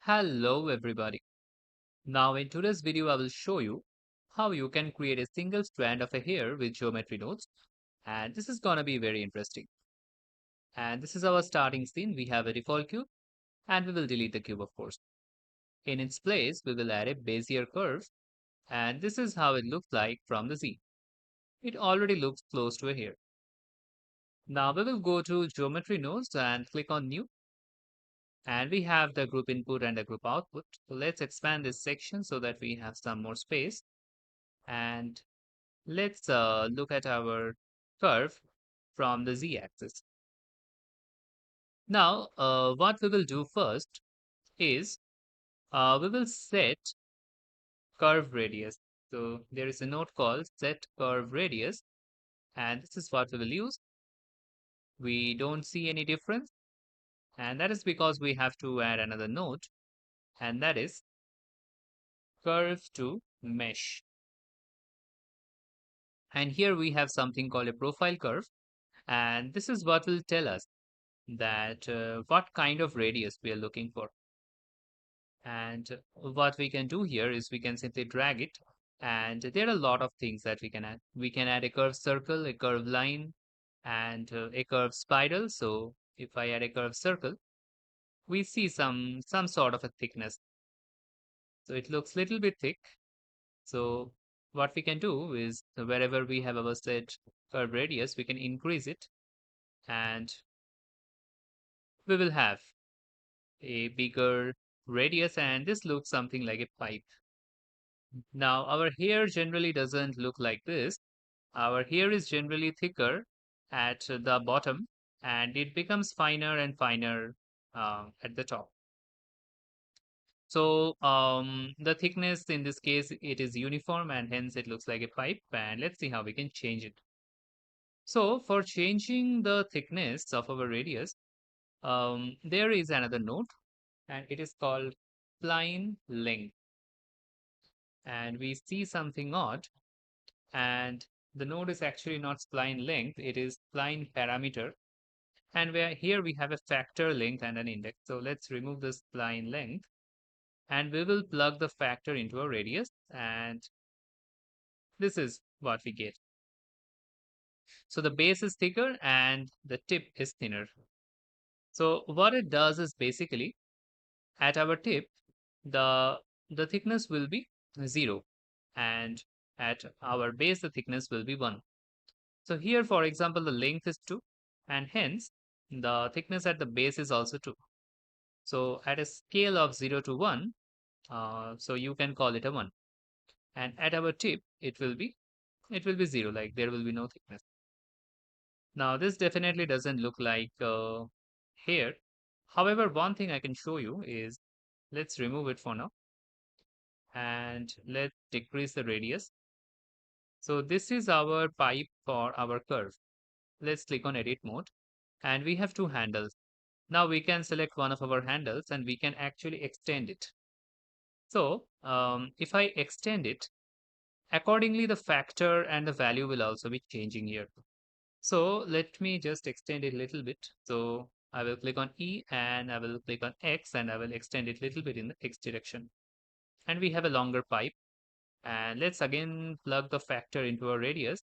Hello everybody. Now in today's video I will show you how you can create a single strand of a hair with geometry nodes, and this is gonna be very interesting. And this is our starting scene. We have a default cube and we will delete the cube, of course. In its place we will add a Bezier curve, and this is how it looks like from the Z. It already looks close to a hair. Now we will go to geometry nodes and click on new, and we have the group input and the group output. So let's expand this section so that we have some more space. And let's look at our curve from the z-axis. Now, what we will do first is we will set curve radius. So there is a node called set curve radius, and this is what we will use. We don't see any difference, and that is because we have to add another node, and that is curve to mesh. And here we have something called a profile curve, and this is what will tell us that what kind of radius we are looking for. And what we can do here is we can simply drag it. And there are a lot of things that we can add. We can add a curved circle, a curved line, and a curved spiral. So if I add a curved circle, we see some sort of a thickness. So it looks a little bit thick. So what we can do is wherever we have our set curve radius, we can increase it, and we will have a bigger radius, and this looks something like a pipe. Now, our hair generally doesn't look like this. Our hair is generally thicker at the bottom, and it becomes finer and finer at the top. So the thickness in this case, it is uniform, and hence it looks like a pipe. And let's see how we can change it. So for changing the thickness of our radius, there is another node, and it is called spline length. And we see something odd, and the node is actually not spline length, it is spline parameter. And here we have a factor length and an index. So let's remove the spline length, and we will plug the factor into a radius, and this is what we get. So the base is thicker and the tip is thinner. So what it does is basically at our tip, the the thickness will be 0, and at our base the thickness will be 1. So here, for example, the length is 2, and hence the thickness at the base is also 2. So at a scale of 0 to 1, so you can call it a 1. And at our tip, it will be 0, like there will be no thickness. Now this definitely doesn't look like hair. However, one thing I can show you is, let's remove it for now, and let's decrease the radius. So this is our pipe for our curve. Let's click on edit mode, and we have two handles. Now we can select one of our handles and we can actually extend it. So if I extend it, accordingly the factor and the value will also be changing here. So let me just extend it a little bit. So I will click on E and I will click on X and I will extend it a little bit in the X direction. And we have a longer pipe. And let's again plug the factor into a radius.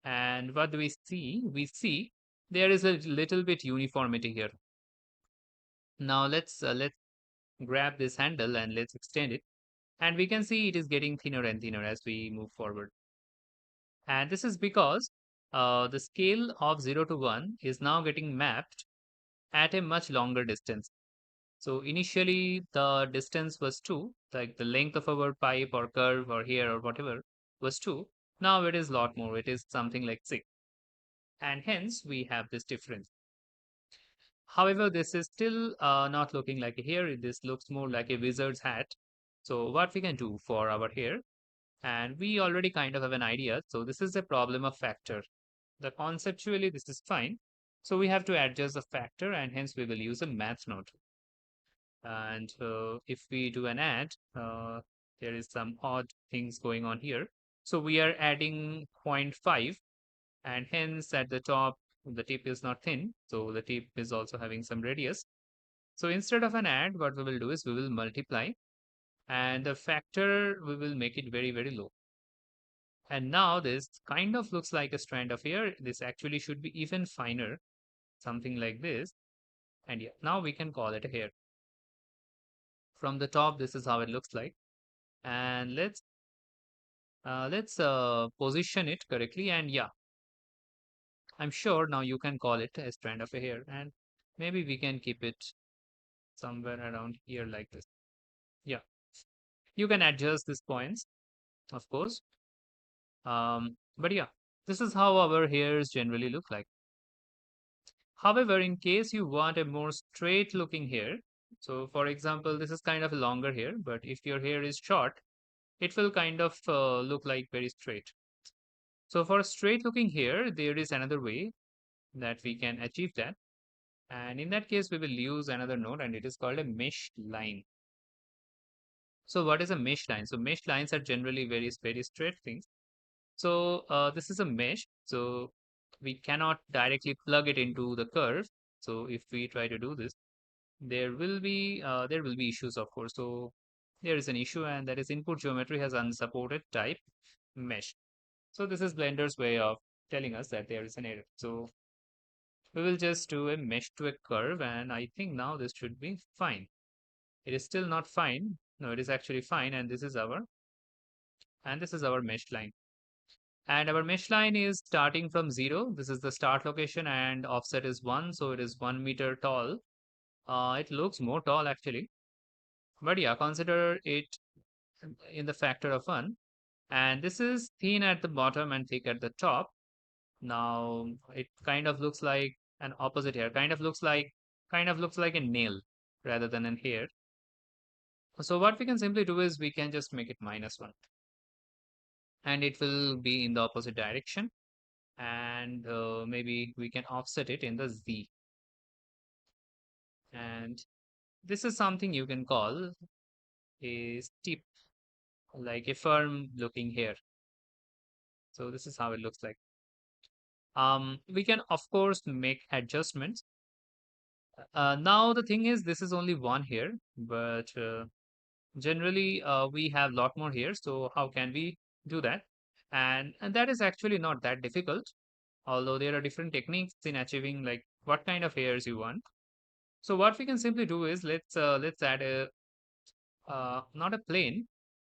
And what do we see? We see there is a little bit uniformity here. Now let's grab this handle and let's extend it. And we can see it is getting thinner and thinner as we move forward. And this is because the scale of 0 to 1 is now getting mapped at a much longer distance. So initially the distance was 2, like the length of our pipe or curve or hair or whatever was 2. Now it is a lot more. It is something like 6. And hence we have this difference. However, this is still not looking like a hair. This looks more like a wizard's hat. So what we can do for our hair, and we already kind of have an idea. So this is a problem of factor. The conceptually this is fine. So we have to adjust the factor, and hence we will use a math node. And if we do an add, there is some odd things going on here. So we are adding zero point 0.5, and hence at the top the tip is not thin, so the tip is also having some radius. So instead of an add, what we will do is we will multiply, and the factor we will make it very, very low. And now this kind of looks like a strand of hair. This actually should be even finer, something like this. And yeah, now we can call it a hair. From the top, this is how it looks like. And let's position it correctly. And yeah, I'm sure now you can call it a strand of a hair. And maybe we can keep it somewhere around here like this. Yeah, you can adjust these points, of course. But yeah, this is how our hairs generally look like. However, in case you want a more straight looking hair, so for example, this is kind of a longer hair, but if your hair is short, it will kind of look like very straight. So for straight looking hair, there is another way that we can achieve that. And in that case, we will use another node and it is called a mesh line. So what is a mesh line? So mesh lines are generally very, very straight things. So this is a mesh. So we cannot directly plug it into the curve. So if we try to do this, there will be issues, of course. So there is an issue, and that is input geometry has unsupported type mesh. So this is Blender's way of telling us that there is an error. So we will just do a mesh to a curve, and I think now this should be fine. It is still not fine. No, it is actually fine, and this is our mesh line. And our mesh line is starting from 0. This is the start location, and offset is 1, so it is 1 meter tall. It looks more tall actually, but yeah, consider it in the factor of 1. And this is thin at the bottom and thick at the top. Now it kind of looks like an opposite here. Kind of looks like a nail rather than an hair. So what we can simply do is we can just make it -1, and it will be in the opposite direction. And maybe we can offset it in the Z. And this is something you can call a steep, like a firm looking hair. So this is how it looks like. We can of course make adjustments. Now the thing is, this is only one here, but generally we have a lot more here. So how can we do that? And that is actually not that difficult, although there are different techniques in achieving like what kind of hairs you want. So what we can simply do is let's add a not a plane,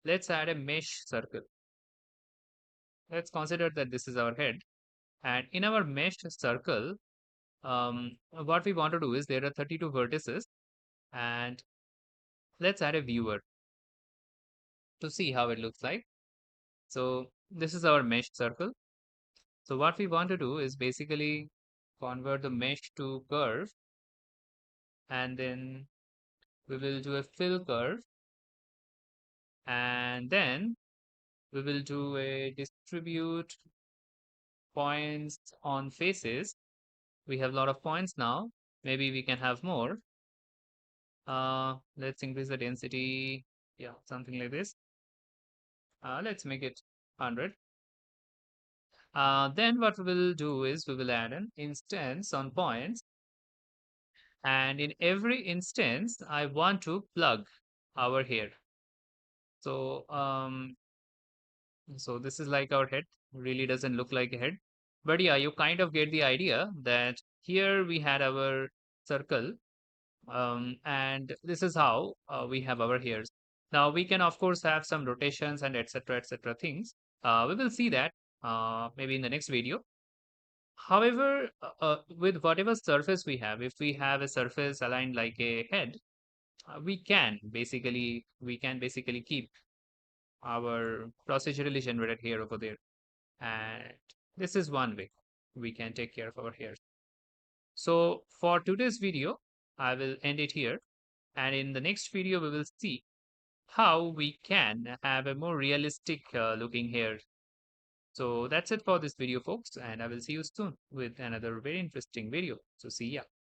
let's add a mesh circle. Let's consider that this is our head, and in our mesh circle, what we want to do is there are 32 vertices, and let's add a viewer to see how it looks like. So this is our mesh circle. So what we want to do is basically convert the mesh to curve, and then we will do a fill curve, and then we will do a distribute points on faces. We have a lot of points now. Maybe we can have more. Let's increase the density. Yeah, something like this. Let's make it 100. Then what we will do is we will add an instance on points. And in every instance, I want to plug our hair. So, so this is like our head. Really doesn't look like a head. But yeah, you kind of get the idea that here we had our circle, and this is how we have our hairs. Now we can of course have some rotations and etc things. We will see that maybe in the next video. However, with whatever surface we have, if we have a surface aligned like a head, we can basically keep our procedurally generated hair over there, and this is one way we can take care of our hairs. So for today's video, I will end it here. And in the next video, we will see how we can have a more realistic looking hair. So that's it for this video, folks. And I will see you soon with another very interesting video. So see ya.